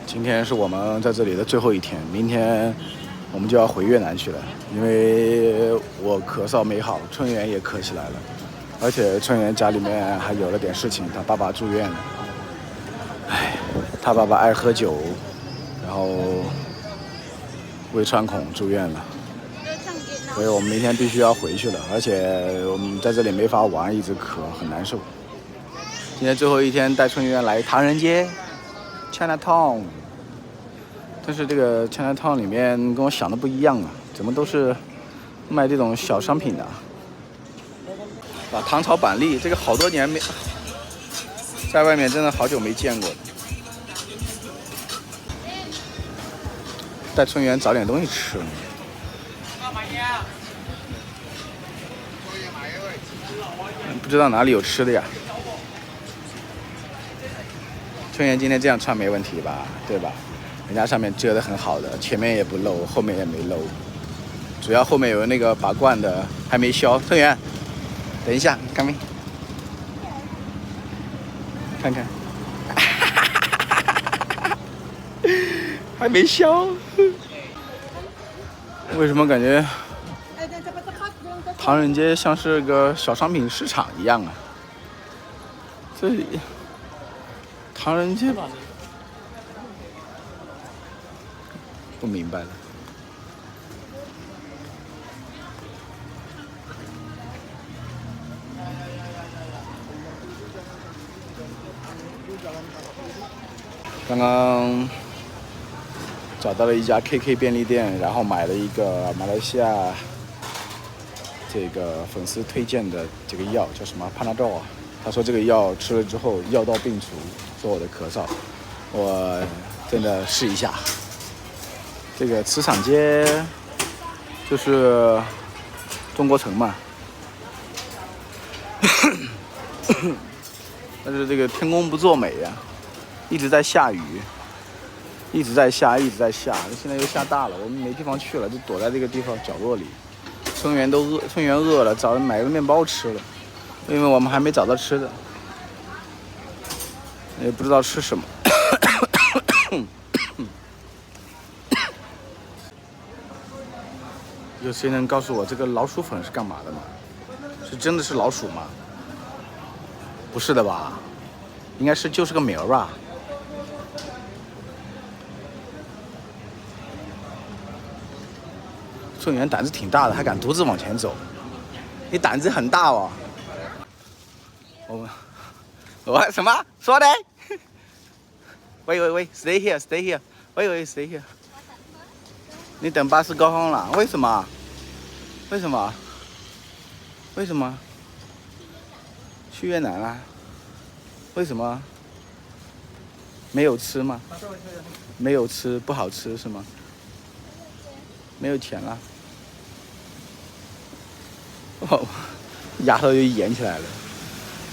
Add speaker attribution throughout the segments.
Speaker 1: 今天是我们在这里的最后一天，明天我们就要回越南去了。因为我咳嗽没好，春元也咳起来了，而且春元家里面还有了点事情，他爸爸住院了。唉，他爸爸爱喝酒，然后胃穿孔住院了，所以我们明天必须要回去了。而且我们在这里没法玩，一直咳，很难受。今天最后一天，带春元来唐人街 Chinatown， 但是这个 Chinatown 里面跟我想的不一样啊，怎么都是卖这种小商品的啊？唐朝板栗，这个好多年没在外面，真的好久没见过了。带春元找点东西吃。不知道哪里有吃的呀？春元今天这样穿没问题吧？对吧？人家上面遮得很好的，前面也不露，后面也没露，主要后面有那个拔罐的还没消。春元，等一下，看没？看看，还没消。为什么感觉唐人街像是个小商品市场一样啊？这里唐人街不明白了。刚刚找到了一家 KK 便利店，然后买了一个马来西亚这个粉丝推荐的这个药，叫什么Panadol啊？他说这个药吃了之后药到病除，说我的咳嗽，我真的试一下。这个磁场街就是中国城嘛，但是这个天公不作美呀，一直在下雨，一直在下，现在又下大了，我们没地方去了，就躲在这个地方角落里。春元饿了，找人买个面包吃了，因为我们还没找到吃的，也不知道吃什么。有谁能告诉我这个老鼠粉是干嘛的吗？是真的是老鼠吗？不是的吧？应该是就是个名儿吧。春元胆子挺大的，还敢独自往前走，你胆子很大哦。我什么说的？喂 ，stay here， 喂 ，stay here。你等巴士高峰了，为什么？去越南了？为什么？没有吃吗？没有吃，不好吃是吗？没有钱了？哦，牙头就演起来了。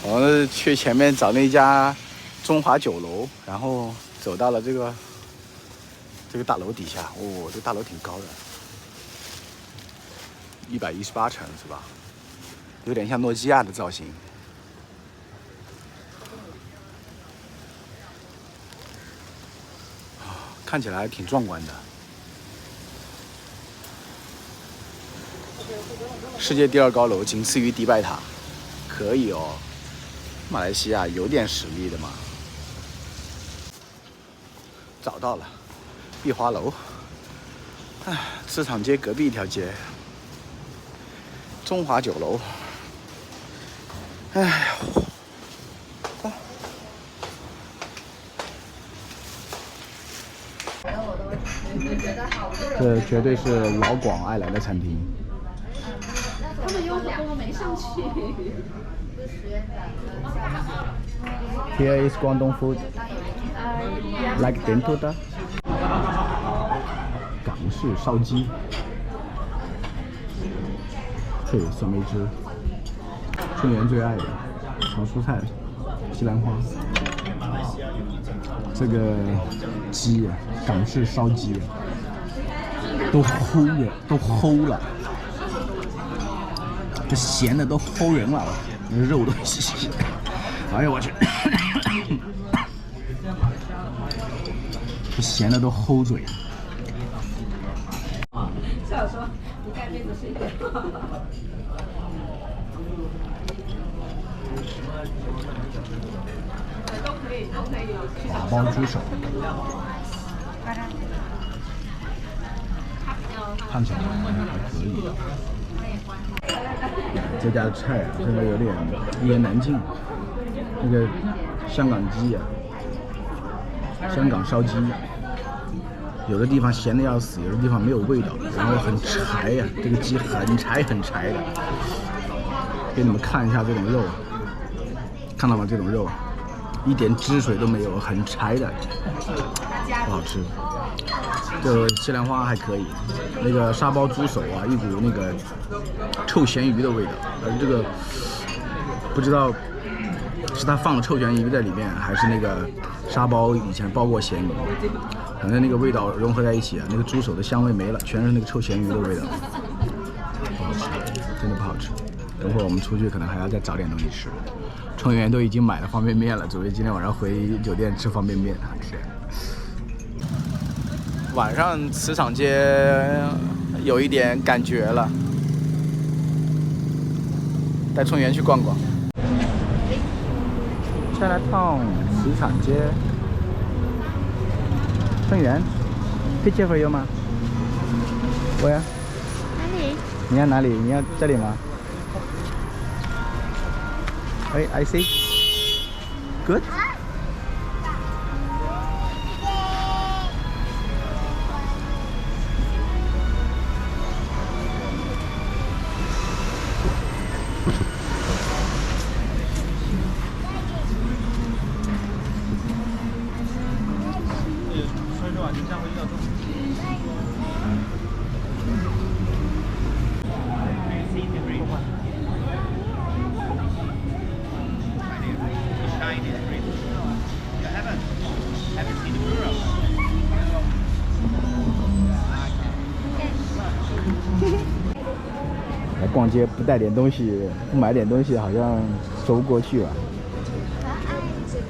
Speaker 1: 我们去前面找那家中华酒楼，然后走到了这个大楼底下。哦，这个大楼挺高的，118层是吧？有点像诺基亚的造型。看起来还挺壮观的。世界第2高楼，仅次于迪拜塔，可以哦。马来西亚有点实力的嘛。找到了，碧华楼。哎，市场街隔壁一条街，中华酒楼。哎，这绝对是老广爱来的餐厅。
Speaker 2: 他们有2个没上去。
Speaker 1: Here is Guangdong food, like bento da. 港式烧鸡，这有酸梅汁，春元最爱的炒蔬菜、西兰花。这个鸡啊，港式烧鸡都齁了，这咸的都齁人了，肉都稀。哎呦我去！这咸的都齁嘴。
Speaker 2: 笑着说：“你盖被子睡觉。”都可以去
Speaker 1: 打包猪手，看起来还可以。这家的菜啊，真的有点一言难尽。那个香港鸡啊，香港烧鸡，有的地方咸的要死，有的地方没有味道，然后很柴呀、这个鸡很柴很柴的。给你们看一下这种肉，看到吗？这种肉一点汁水都没有，很柴的，不好吃。就西兰花还可以，那个沙包猪手啊，一股那个臭咸鱼的味道，而这个不知道是他放了臭咸鱼在里面，还是那个沙包以前包过咸鱼，反正那个味道融合在一起啊，那个猪手的香味没了，全是那个臭咸鱼的味道，不好吃，真的不好吃。等会儿我们出去可能还要再找点东西吃。春园都已经买了方便面了，准备今天晚上回酒店吃方便面。天！晚上磁场街有一点感觉了，带春园去逛逛。Chinatown 磁场街，春园 ，picture for you 吗？我呀。
Speaker 2: 哪里？
Speaker 1: 你要哪里？你要这里吗？哎 ，I see. Good. 来逛街不带点东西，不买点东西，好像说不过去吧？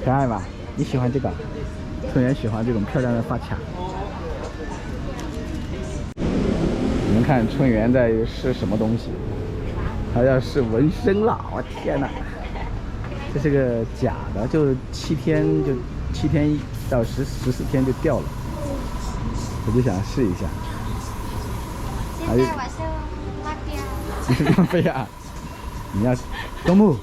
Speaker 1: 可爱吧？你喜欢这个？春园喜欢这种漂亮的发卡。你们看春园在试什么东西？他要试纹身了！我天哪！这是个假的，就7天到14天就掉了。我就想试一下。还有。你是浪费啊！你要东木，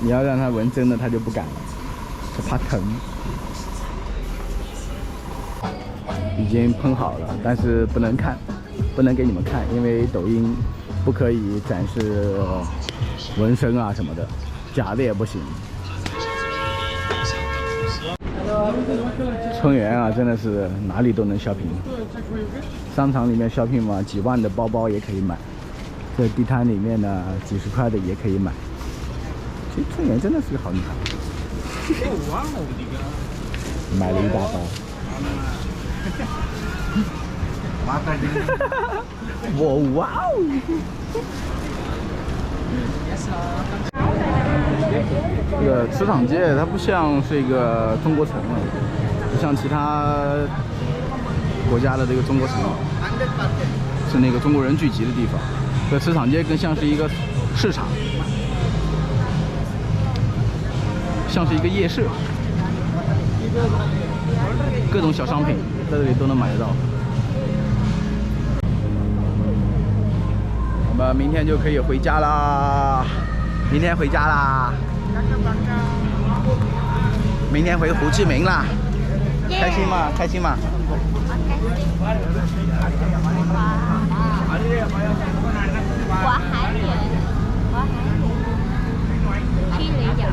Speaker 1: 你要让他纹真的，他就不敢了，他怕疼。已经喷好了，但是不能看，不能给你们看，因为抖音不可以展示纹身啊什么的，假的也不行。春园啊，真的是哪里都能 shopping。商场里面 shopping 嘛，几万的包包也可以买。这地摊里面呢，几十块的也可以买。其实春园真的是个好女孩。买了一大包。哇哦！这个磁场街它不像是一个中国城了，不像其他国家的这个中国城，是那个中国人聚集的地方。这磁场街更像是一个市场，像是一个夜市，各种小商品在这里都能买得到。我们明天就可以回家啦！明天回家啦！明天回胡志明啦！开心吗？开心吗？
Speaker 2: 我还远去旅游。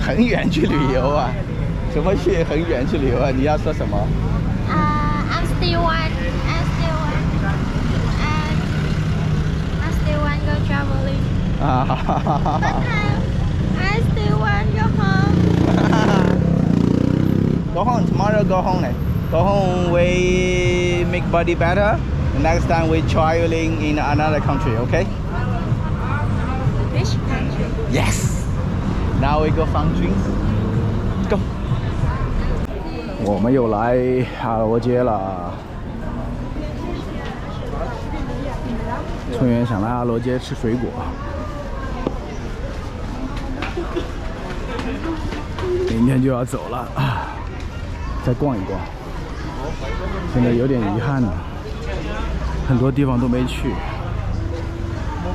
Speaker 1: 很远去旅游啊？怎么去很远去旅游啊？你要说什么
Speaker 2: I'm still want go traveling.
Speaker 1: 啊哈哈哈哈
Speaker 2: I still want go home.
Speaker 1: Go home tomorrow. Go home. Go home. We make body better. The next time we traveling in another country. Okay?
Speaker 2: Which country?
Speaker 1: Yes. Now we go find drinks. go。我们又来哈罗街了。春园想来哈罗街吃水果，明天就要走了啊，再逛一逛。现在有点遗憾了，很多地方都没去。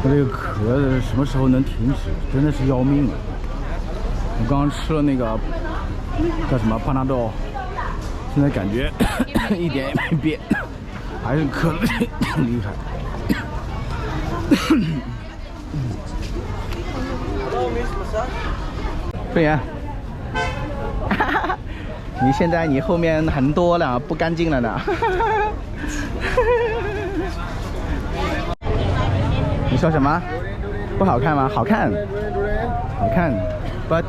Speaker 1: 我这个咳什么时候能停止？真的是要命了。我刚刚吃了那个叫什么帕纳豆，现在感觉一点也没变，还是咳得厉害。春妍，你现在你后面很多了，不干净了呢。你说什么？不好看吗？好看，好看 ，but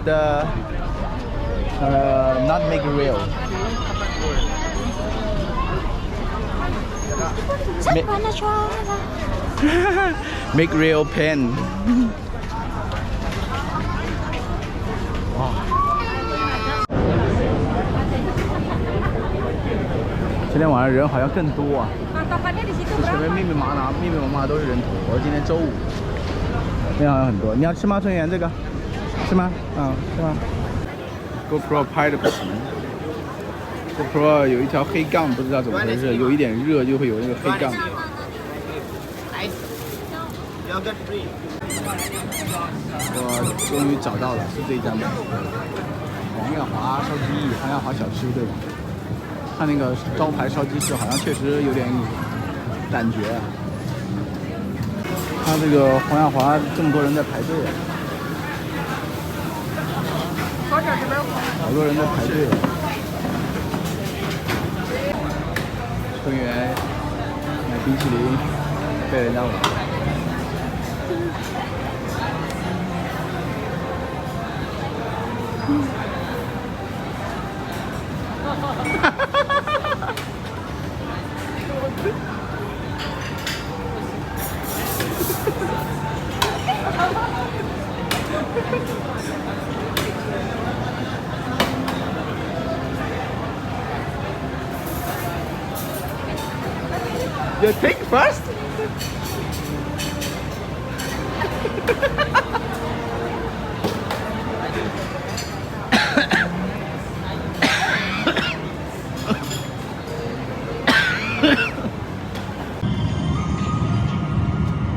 Speaker 1: not make real。make real pen。哇！今天晚上人好像更多啊。前面密密麻麻都是人头。我今天周五，那好像很多。你要吃吗，春妍？这个吃吗？啊，是吗 ？GoPro 拍的不行。GoPro 有一条黑杠，不知道怎么回事，有一点热就会有那个黑杠。我终于找到了，是这家店，黄耀华烧鸡，黄耀华小吃对吧？看那个招牌烧鸡翅，好像确实有点感觉啊。看这个黄耀华这么多人在排队啊，好多人在排队啊。春园买冰淇淋被人家玩。You take first?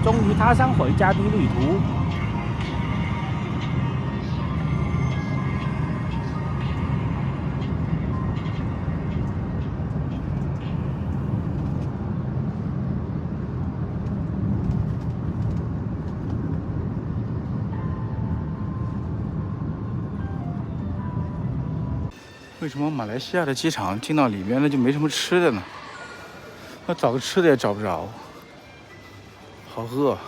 Speaker 3: 终于踏上回家的旅途。
Speaker 1: 为什么马来西亚的机场进到里面了就没什么吃的呢？我找个吃的也找不着，好饿。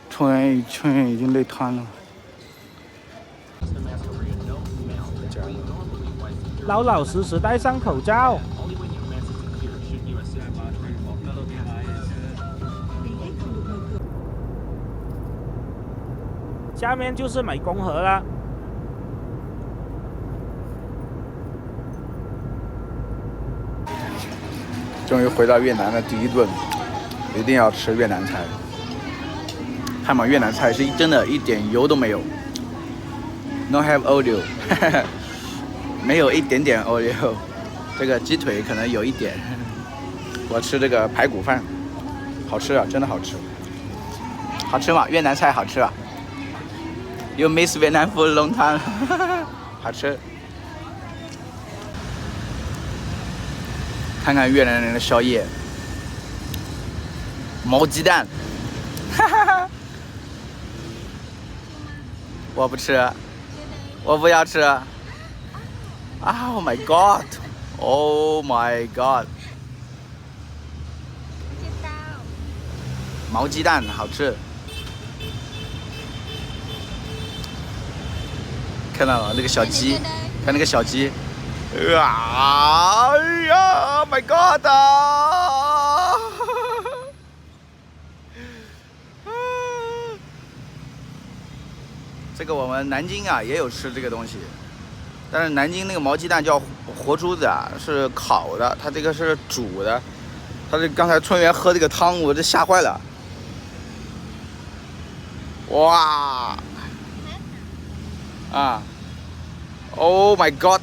Speaker 1: 春园已经累瘫了。
Speaker 3: 老老实实戴上口罩。下面就是湄公河了。
Speaker 1: 终于回到越南的第一顿，一定要吃越南菜。汉堡越南菜是真的一点油都没有 ，no have oil， 没有一点点 oil。这个鸡腿可能有一点。我吃这个排骨饭，好吃啊，真的好吃。好吃吗？越南菜好吃啊。You miss Vietnam food long time 好吃。看看越南人的宵夜，毛鸡蛋，我不吃，我不要吃。Oh my god! Oh my god! 毛鸡蛋好吃，看到了那个小鸡，看那个小鸡。哎呀 ，My God！ 这个我们南京啊也有吃这个东西，但是南京那个毛鸡蛋叫活珠子啊，是烤的，它这个是煮的。他这刚才春园喝这个汤，我这吓坏了。哇！啊 ！Oh my god！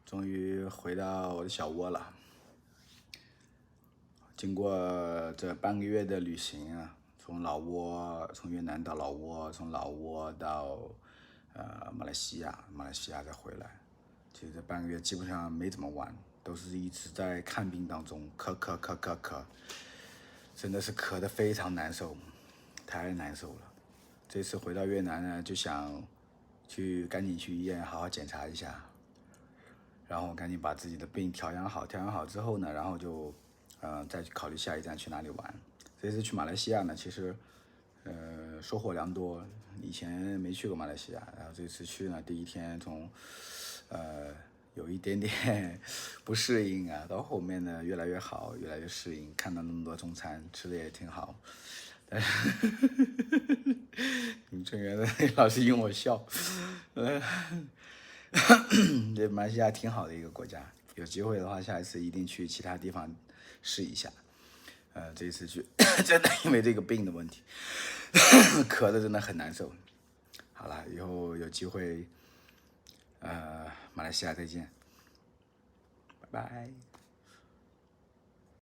Speaker 1: 终于回到我的小窝了。经过这半个月的旅行啊，从越南到老挝，从老挝到马来西亚再回来。其实这半个月基本上没怎么玩，都是一直在看病当中咳，真的是咳得非常难受，太难受了。这次回到越南呢，就想赶紧去医院好好检查一下，然后赶紧把自己的病调养好。调养好之后呢，然后就再考虑下一站去哪里玩。这次去马来西亚呢，其实收获良多，以前没去过马来西亚，然后这次去呢，第一天有一点点不适应啊，到后面呢越来越好，越来越适应。看到那么多中餐，吃的也挺好，但是你们成员的老是用我笑，这马来西亚挺好的一个国家，有机会的话，下一次一定去其他地方试一下。这一次去真的因为这个病的问题，咳的真的很难受。好了，以后有机会。马来西亚再见，拜拜。